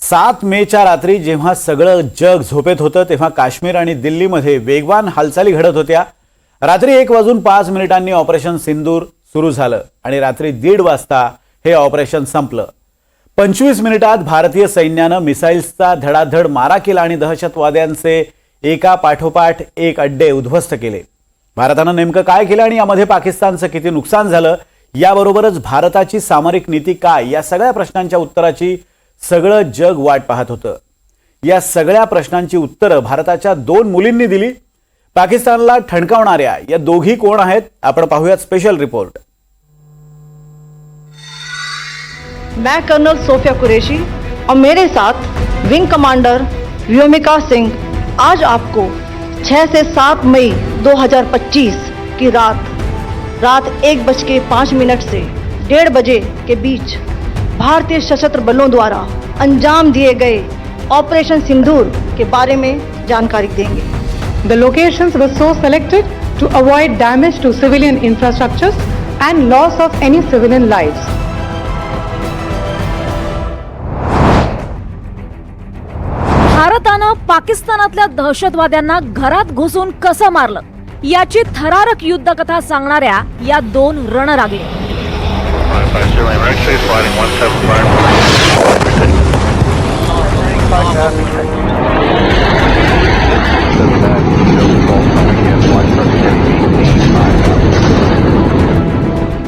7 मेच्या रात्री जेव्हा सगळं जग झोपेत होतं तेव्हा काश्मीर आणि दिल्लीमध्ये वेगवान हालचाली घडत होत्या। रात्री 1:05 ऑपरेशन सिंदूर सुरू झालं आणि रात्री 1:30 वाजता हे ऑपरेशन संपलं। 25 मिनिटात भारतीय सैन्यानं मिसाईल्सचा धडाधड मारा केला आणि दहशतवाद्यांचे एका पाठोपाठ एक अड्डे उद्ध्वस्त केले। भारतानं नेमकं काय केलं आणि यामध्ये पाकिस्तानचं किती नुकसान झालं, याबरोबरच भारताची सामरिक नीती काय, या सगळ्या प्रश्नांच्या उत्तराची सगळं जग वाट पाहत होतं। या सगळ्या प्रश्नांची उत्तरं भारताच्या 2 मुलींनी दिली। पाकिस्तानला ठणकावणाऱ्या या दोघी कोण आहेत, आपण पाहूयात स्पेशल रिपोर्ट। मैं कर्नल सोफिया कुरैशी और मेरे साथ विंग कमांडर व्योमिका सिंह आज आपको 6 से 7 मई 2025 की रात 1:05 से 1:30 बजे के बीच भारतीय सशस्त्र बलों द्वारा अंजाम दिए गए ऑपरेशन सिंदूर के बारे में जानकारी देंगे। The locations were so selected to avoid damage to civilian infrastructures and loss of any civilian lives. भारतानं पाकिस्तानातल्या दहशतवाद्यांना घरात घुसून कसं मारलं, याची थरारक युद्धकथा सांगणाऱ्या या 2 रणरागिणी।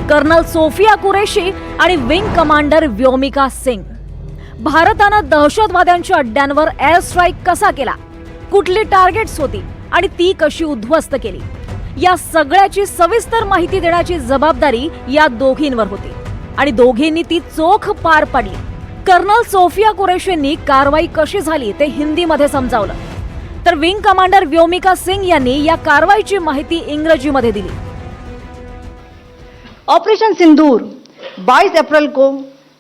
कर्नल सोफिया कुरैशी आणि विंग कमांडर व्योमिका सिंग। भारतानं दहशतवाद्यांच्या अड्ड्यांवर एअर स्ट्राईक कसा केला, कुठली टार्गेट्स होती आणि ती कशी उद्ध्वस्त केली, या सगळ्याची सविस्तर माहिती देण्याची जबाबदारी या दोघींवर होती आणि दोघींनी ती चोख पार पाडली। कर्नल सोफिया कुरैशींनी कारवाई कशी झाली ते हिंदीमध्ये समजावलं, तर विंग कमांडर व्योमिका सिंग यांनी या कारवाईची माहिती इंग्रजीमध्ये दिली। ऑपरेशन सिंदूर 22 अप्रैल को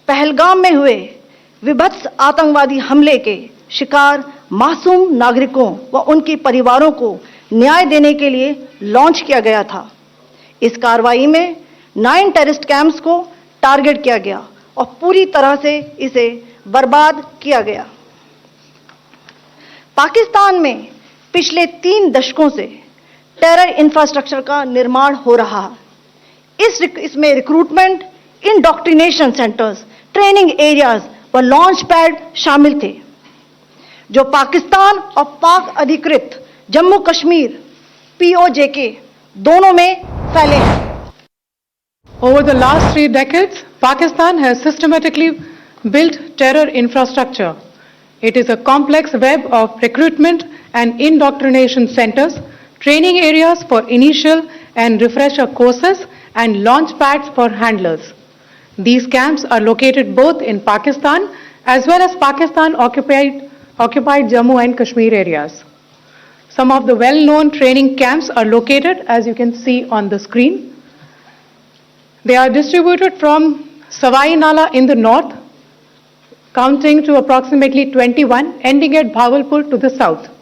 पहलगाम में हुए विभत्स आतंकवादी हमले के शिकार मासूम नागरिकों व उनके परिवारों को न्याय देने के लिए लॉन्च किया गया था। इस कार्रवाई में 9 टेररिस्ट कैंप्स को टारगेट किया गया और पूरी तरह से इसे बर्बाद किया गया। पाकिस्तान में पिछले 3 दशकों से टेरर इंफ्रास्ट्रक्चर का निर्माण हो रहा है। इसमें recruitment, indoctrination centres, training areas व लॉन्च पैड शामिल थे, जो पाकिस्तान और पाक अधिकृत जम्मू कश्मीर POJK दोनों में फैले हैं। Over the last 3 decades, Pakistan has systematically built terror infrastructure. It is a complex web of recruitment and indoctrination centers, training areas for initial and refresher courses, and launch pads for handlers. These camps are located both in Pakistan as well as Pakistan occupied Jammu and Kashmir areas. Some of the well-known training camps are located, as you can see on the screen. They are distributed from Savai Nala in the north, counting to approximately 21, ending at Bhavalpur to the south.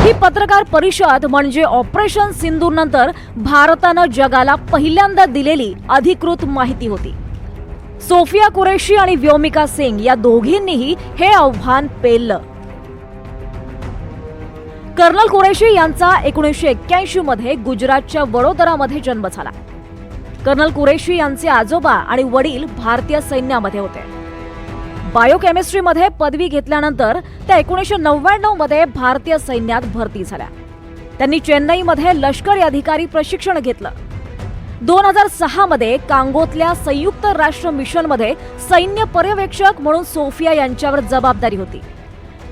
ही पत्रकार परिषद म्हणजे operation सिंदूर नंतर भारतानं जगाला पहिल्यांदा दिलेली अधिकृत माहिती होती। सोफिया कुरैशी आणि व्योमिका सिंग या दोघींनीही हे आव्हान पेललं। कर्नल कुरैशी यांचा 1981 मध्ये गुजरातच्या वडोदरामध्ये जन्म झाला। कर्नल कुरैशी यांचे आजोबा आणि वडील भारतीय सैन्यामध्ये होते। बायोकेमिस्ट्रीमध्ये पदवी घेतल्यानंतर त्या 1999 मध्ये भारतीय सैन्यात भरती झाल्या। त्यांनी चेन्नईमध्ये लष्करी अधिकारी प्रशिक्षण घेतलं। 2006 मध्ये कांगोतल्या संयुक्त राष्ट्र मिशनमध्ये सैन्य पर्यवेक्षक म्हणून सोफिया यांच्यावर जबाबदारी होती।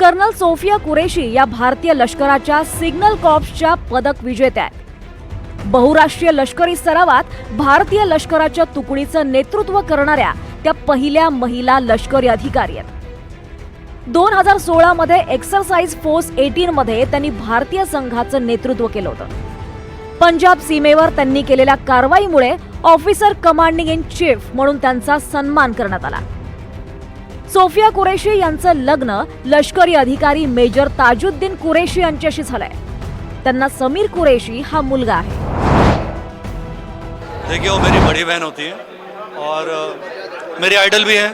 कर्नल सोफिया कुरैशी या भारतीय लष्कराच्या सिग्नल कॉर्प्सच्या पदक विजेत्या आहेत। बहुराष्ट्रीय लष्करी सरावात भारतीय लष्कराच्या तुकडीचं नेतृत्व करणाऱ्या त्या पहिल्या महिला लष्करी अधिकारी आहेत। 2016 मध्ये एक्सरसाइज फोर्स 18 मध्ये त्यांनी भारतीय संघाचं नेतृत्व केलं होतं। पंजाब सीमेवर त्यांनी केलेल्या कारवाईमुळे ऑफिसर कमांडिंग इन चीफ म्हणून त्यांचा सन्मान करण्यात आला। सोफिया कुरैशी यांचं लग्न लष्करी अधिकारी मेजर ताजुद्दीन कुरैशी यांच्याशी झालंय। त्यांना समीर कुरैशी हा मुलगा आहे। देखिए, वो मेरी बड़ी बहन होती है और मेरी आइडल भी है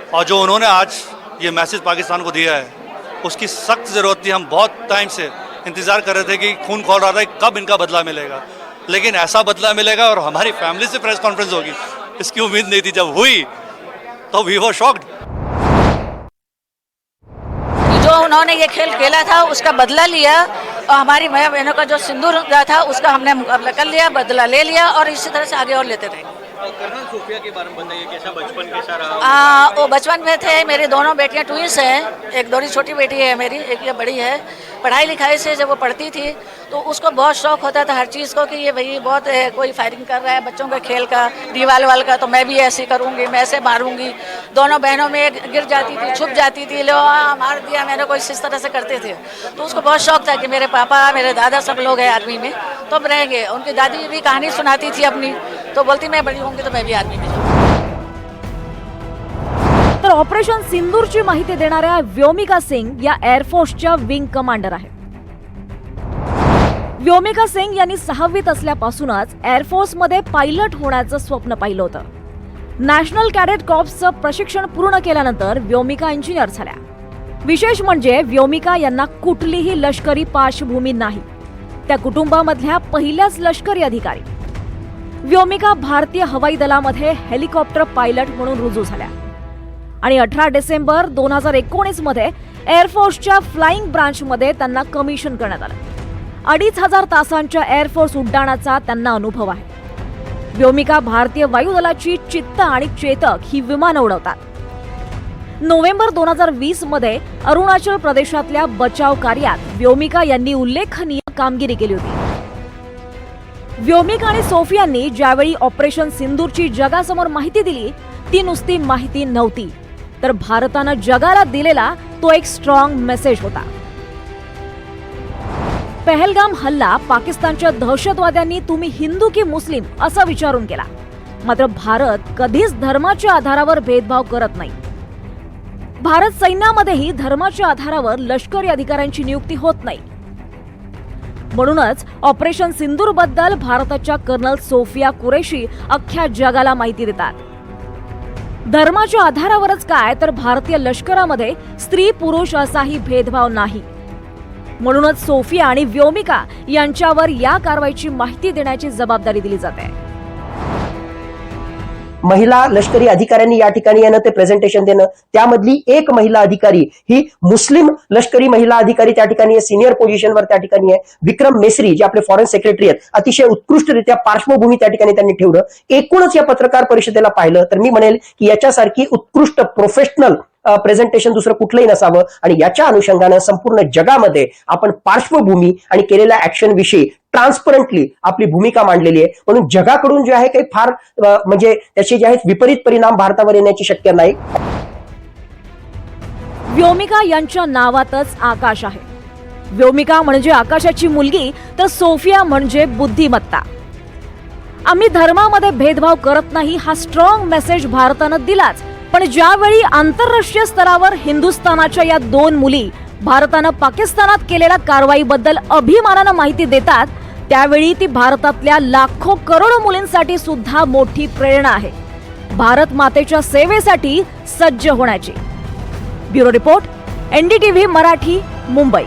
और जो उन्होंने आज ये मैसेज पाकिस्तान को दिया है उसकी सख्त ज़रूरत थी। हम बहुत टाइम से इंतज़ार कर रहे थे कि खून खौल रहा था कि कब इनका बदला मिलेगा, लेकिन ऐसा बदला मिलेगा और हमारी फैमिली से प्रेस कॉन्फ्रेंस होगी इसकी उम्मीद नहीं थी। जब हुई तो वी वर शॉक्ड। जो उन्होंने ये खेल खेला था उसका बदला लिया और हमारी माँ बहनों का जो सिंदूर था उसका हमने मुकाबला कर लिया, बदला ले लिया और इसी तरह से आगे और लेते रहे। कर्नल सोफिया के बारे में बताइए, कैसा बचपन कैसा रहा? वो बचपन में थे, मेरी दोनों बेटियां ट्विंस हैं, एक थोड़ी छोटी बेटी है मेरी, एक ये बड़ी है। पढ़ाई लिखाई से जब वो पढ़ती थी तो उसको बहुत शौक होता था हर चीज़ को कि ये भाई बहुत कोई फायरिंग कर रहा है बच्चों के खेल का, दीवार वाल का, तो मैं भी ऐसे करूँगी, मैं ऐसे मारूंगी। दोनों बहनों में गिर जाती थी, छुप जाती थी, लो मार दिया मैंने, कोई इस तरह से करते थे। तो उसको बहुत शौक था कि मेरे पापा मेरे दादा सब लोग हैं आर्मी में तो अब रहेंगे। उनकी दादी भी कहानी सुनाती थी अपनी, तो बोलती मैं बड़ी होंगी तो मैं भी आर्मी में जाऊँगी। तर ऑपरेशन सिंदूरची माहिती देणाऱ्या व्योमिका सिंग या एअरफोर्सच्या विंग कमांडर आहेत। व्योमिका सिंग यांनी 6वीत असल्यापासूनच एअरफोर्समध्ये पायलट होण्याचं स्वप्न पाहिलं होतं। नॅशनल कॅडेट कॉर्प्सचं प्रशिक्षण पूर्ण केल्यानंतर व्योमिका इंजिनियर झाल्या। विशेष म्हणजे व्योमिका यांना कुठलीही लष्करी पार्श्वभूमी नाही, त्या कुटुंबामधल्या पहिल्याच लष्करी अधिकारी। व्योमिका भारतीय हवाई दलामध्ये हेलिकॉप्टर पायलट म्हणून रुजू झाल्या आणि 18 डिसेंबर 2019 मध्ये एअरफोर्सच्या फ्लाइंग ब्रांचमध्ये त्यांना कमिशन करण्यात आलं। 2500 तासांच्या एअरफोर्स उड्डाणाचा त्यांना अनुभव आहे। व्योमिका भारतीय वायुदलाची चित्त आणि चेतक ही विमानं उडवतात। नोव्हेंबर 2020 मध्ये अरुणाचल प्रदेशातल्या बचाव कार्यात व्योमिका यांनी उल्लेखनीय कामगिरी केली होती। व्योमिका आणि सोफियांनी ज्यावेळी ऑपरेशन सिंदूरची जगासमोर माहिती दिली ती नुसती माहिती नव्हती, तर भारतानं जगाला दिलेला तो एक स्ट्रॉंग मेसेज होता। पहलगाम हल्ला पाकिस्तानच्या दहशतवाद्यांनी तुम्ही हिंदू की मुस्लिम असं विचारून केला, मात्र भारत कधीच धर्माच्या आधारावर भेदभाव करत नाही। भारत सैन्यामध्येही धर्माच्या आधारावर लष्करी अधिकाऱ्यांची नियुक्ती होत नाही। म्हणूनच ऑपरेशन सिंदूर बद्दल भारताच्या कर्नल सोफिया कुरेशी अख्ख्या जगाला माहिती देतात। धर्माच्या आधारावरच काय तर भारतीय लष्करामध्ये स्त्री पुरुष असाही भेदभाव नाही। म्हणूनच सोफिया आणि व्योमिका यांच्यावर या कारवाईची माहिती देण्याची जबाबदारी दिली जाते। महिला लष्करी अधिकाऱ्यांनी या ठिकाणी येणं, ते प्रेझेंटेशन देणं, त्यामधली एक महिला अधिकारी ही मुस्लिम लष्करी महिला अधिकारी त्या ठिकाणी सिनियर पोझिशनवर त्या ठिकाणी आहे। विक्रम मेसरी जे आपले फॉरेन सेक्रेटरी आहेत, अतिशय उत्कृष्टरित्या पार्श्वभूमी त्या ठिकाणी त्यांनी ठेवलं। एकूणच या पत्रकार परिषदेला पाहिलं तर मी म्हणेल की याच्यासारखी उत्कृष्ट प्रोफेशनल प्रेझेंटेशन दुसरं कुठलंही नसावं आणि याच्या अनुषंगानं संपूर्ण जगामध्ये आपण पार्श्वभूमी आणि केलेल्या ऍक्शन विषयी ट्रान्सपरंटली आपली भूमिका मांडलेली आहे। म्हणून जगाकडून जे आहे काही फार म्हणजे त्याचे जे आहेत विपरीत परिणाम भारतावर येण्याची शक्यता नाही। व्योमिका यांच्या नावातच आकाश आहे। व्योमिका म्हणजे आकाशाची मुलगी तर सोफिया म्हणजे बुद्धिमत्ता। आम्ही धर्मामध्ये भेदभाव करत नाही हा स्ट्रॉंग मेसेज भारतानं दिलाच, पण ज्यावेळी आंतरराष्ट्रीय स्तरावर हिंदुस्थानाच्या या 2 मुली भारतानं पाकिस्तानात केलेल्या कारवाईबद्दल अभिमानानं माहिती देतात त्यावेळी ती भारतातल्या लाखो करोडो मुलींसाठी सुद्धा मोठी प्रेरणा आहे, भारत मातेच्या सेवेसाठी सज्ज होण्याची। Bureau report, NDTV Marathi, Mumbai.